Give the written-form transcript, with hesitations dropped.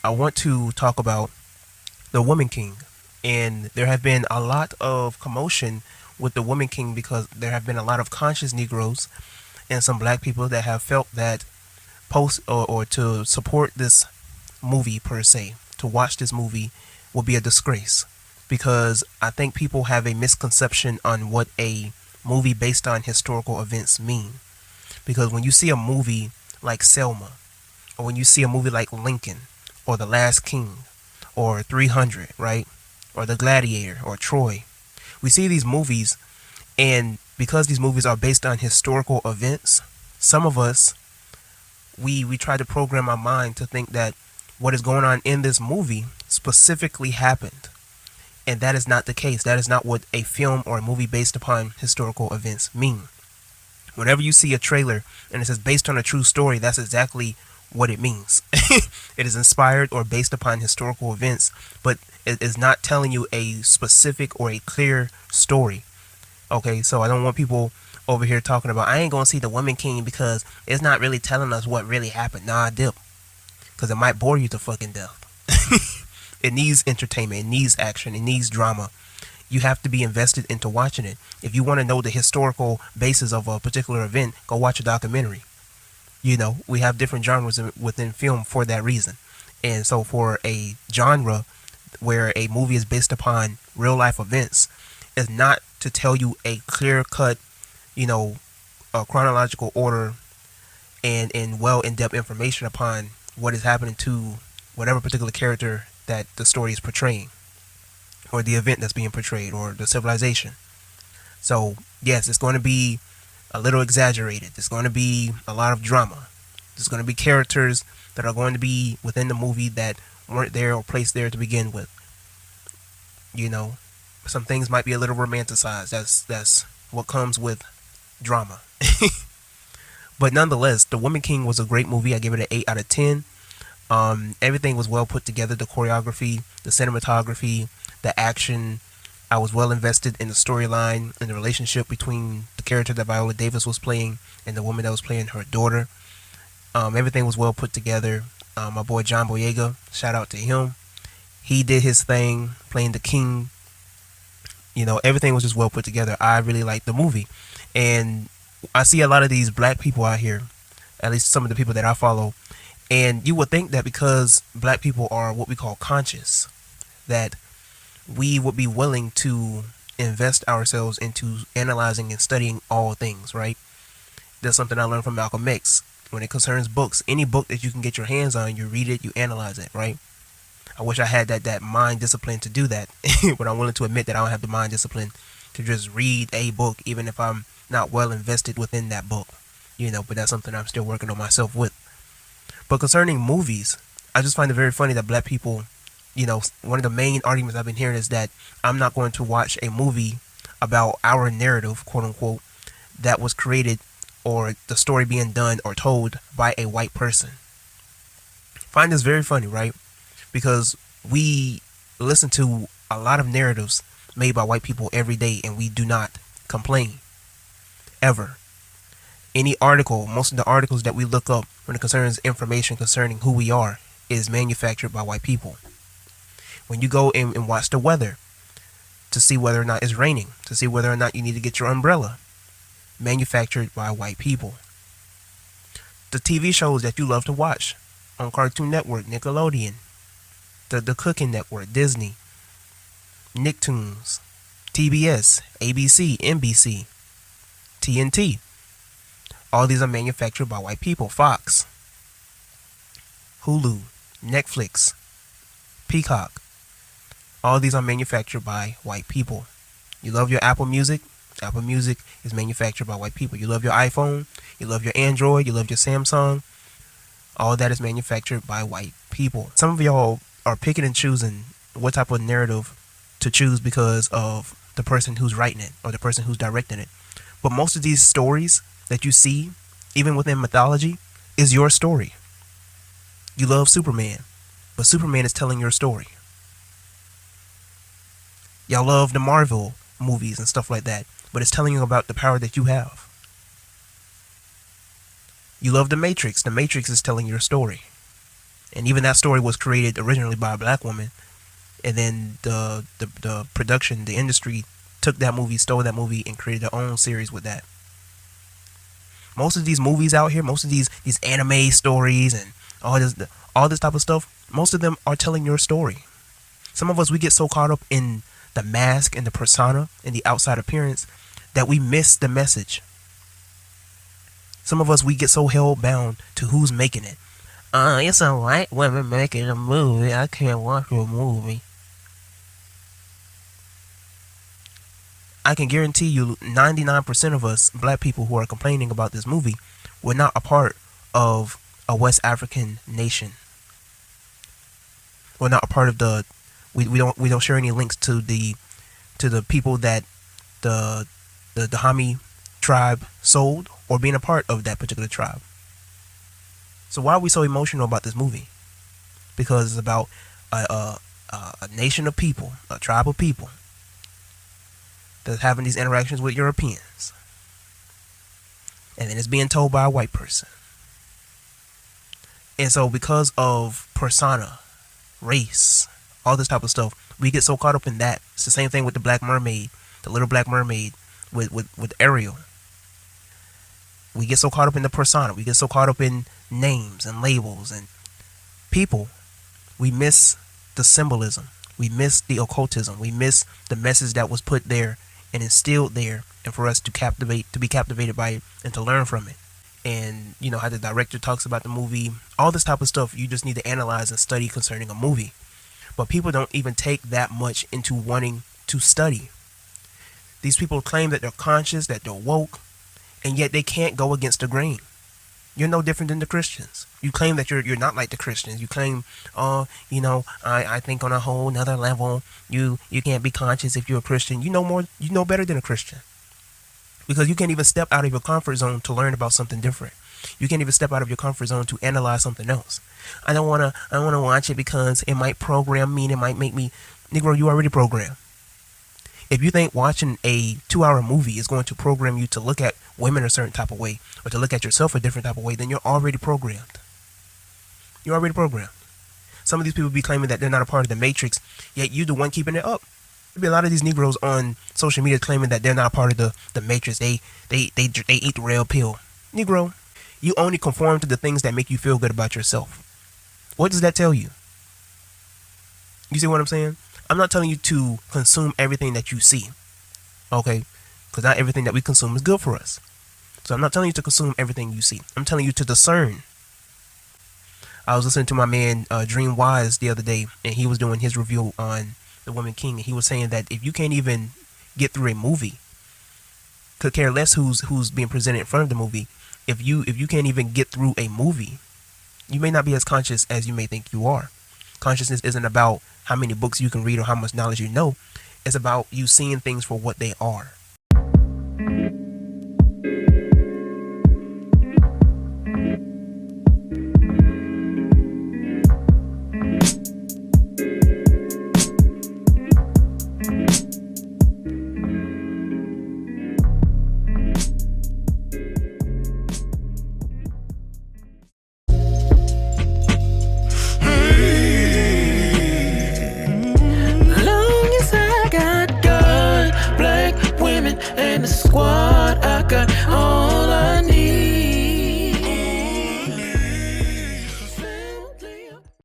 I want to talk about the Woman King. And there have been a lot of commotion with the Woman King because there have been a lot of conscious Negroes and some black people that have felt that post or to support this movie per se, to watch this movie will be a disgrace. Because I think people have a misconception on what a movie based on historical events mean. Because when you see a movie like Selma, or when you see a movie like Lincoln, or The Last King, or 300, right? Or The Gladiator, or Troy, we see these movies, and because these movies are based on historical events, some of us, we try to program our mind to think that what is going on in this movie specifically happened. And that is not the case. That is not what a film or a movie based upon historical events mean. Whenever you see a trailer and it says based on a true story, that's exactly what it means. It is inspired or based upon historical events, but it is not telling you a specific or a clear story. Okay, so I don't want people over here talking about I ain't gonna see the Woman King because it's not really telling us what really happened. Nah, dip, because it might bore you to fucking death. It needs entertainment, it needs action, it needs drama. You have to be invested into watching it. If you want to know the historical basis of a particular event, go watch a documentary. You know, we have different genres within film for that reason. And so for a genre where a movie is based upon real life events, is not to tell you a clear cut, you know, a chronological order and well in-depth information upon what is happening to whatever particular character that the story is portraying, or the event that's being portrayed, or the civilization. So yes, it's going to be a little exaggerated. There's going to be a lot of drama. There's going to be characters that are going to be within the movie that weren't there or placed there to begin with. You know, some things might be a little romanticized. That's what comes with drama. But nonetheless, The Woman King was a great movie. I give it an 8 out of 10. Everything was well put together. The choreography, the cinematography, the action. I was well invested in the storyline and the relationship between the character that Viola Davis was playing and the woman that was playing her daughter. Everything was well put together. My boy John Boyega, shout out to him. He did his thing playing the king. You know, everything was just well put together. I really liked the movie. And I see a lot of these black people out here, at least some of the people that I follow, and you would think that because black people are what we call conscious, that we would be willing to invest ourselves into analyzing and studying all things, right? That's something I learned from Malcolm X. When it concerns books, any book that you can get your hands on, you read it, you analyze it, right? I wish I had that mind discipline to do that, but I'm willing to admit that I don't have the mind discipline to just read a book, even if I'm not well invested within that book, you know, but that's something I'm still working on myself with. But concerning movies, I just find it very funny that black people, you know, one of the main arguments I've been hearing is that I'm not going to watch a movie about our narrative, quote unquote, that was created or the story being done or told by a white person. Find this very funny, right? Because we listen to a lot of narratives made by white people every day and we do not complain. Ever. Any article, most of the articles that we look up when it concerns information concerning who we are is manufactured by white people. When you go and watch the weather to see whether or not it's raining, to see whether or not you need to get your umbrella, manufactured by white people. The TV shows that you love to watch on Cartoon Network, Nickelodeon, the Cooking Network, Disney, Nicktoons, TBS, ABC, NBC, TNT. All these are manufactured by white people. Fox, Hulu, Netflix, Peacock. All these are manufactured by white people. You love your Apple Music? Apple Music is manufactured by white people. You love your iPhone? You love your Android? You love your Samsung? All that is manufactured by white people. Some of y'all are picking and choosing what type of narrative to choose because of the person who's writing it or the person who's directing it. But most of these stories that you see, even within mythology, is your story. You love Superman, but Superman is telling your story. Y'all love the Marvel movies and stuff like that, but it's telling you about the power that you have. You love the Matrix is telling your story. And even that story was created originally by a black woman, and then the production, the industry took that movie, stole that movie, and created their own series with that. Most of these movies out here, most of these anime stories and all this type of stuff, most of them are telling your story. Some of us, we get so caught up in the mask and the persona and the outside appearance that we miss the message. Some of us, we get so held bound to who's making it. It's a white woman making a movie. I can't watch your movie. I can guarantee you 99% of us black people who are complaining about this movie were not a part of a West African nation. We're not a part of the we don't share any links to the people that the Dahomey tribe sold, or being a part of that particular tribe. So why are we so emotional about this movie? Because it's about a nation of people, a tribe of people that's having these interactions with Europeans, and then it's being told by a white person. And so because of persona, race, all this type of stuff, we get so caught up in that. It's the same thing with the Black Mermaid, the Little Black Mermaid with Ariel. We get so caught up in the persona, we get so caught up in names and labels and people, we miss the symbolism, we miss the occultism, we miss the message that was put there and instilled there, and for us to be captivated by it and to learn from it. And you know how the director talks about the movie, all this type of stuff you just need to analyze and study concerning a movie. But people don't even take that much into wanting to study. These people claim that they're conscious, that they're woke, and yet they can't go against the grain. You're no different than the Christians. You claim that you're not like the Christians. You claim, I think on a whole nother level, you can't be conscious if you're a Christian. You know better than a Christian. Because you can't even step out of your comfort zone to learn about something different. You can't even step out of your comfort zone to analyze something else. I don't wanna watch it because it might program me and it might make me. Negro, you already programmed. If you think watching a 2-hour movie is going to program you to look at women a certain type of way, or to look at yourself a different type of way, then you're already programmed. You're already programmed. Some of these people be claiming that they're not a part of the Matrix, yet you're the one keeping it up. There'll be a lot of these Negroes on social media claiming that they're not a part of the Matrix. They eat the red pill. Negro, you only conform to the things that make you feel good about yourself. What does that tell you? You see what I'm saying? I'm not telling you to consume everything that you see, okay? Because not everything that we consume is good for us. So I'm not telling you to consume everything you see. I'm telling you to discern. I was listening to my man Dream Wise the other day, and he was doing his review on The Woman King, and he was saying that if you can't even get through a movie, could care less who's being presented in front of the movie. If you can't even get through a movie, you may not be as conscious as you may think you are. Consciousness isn't about how many books you can read or how much knowledge you know. It's about you seeing things for what they are.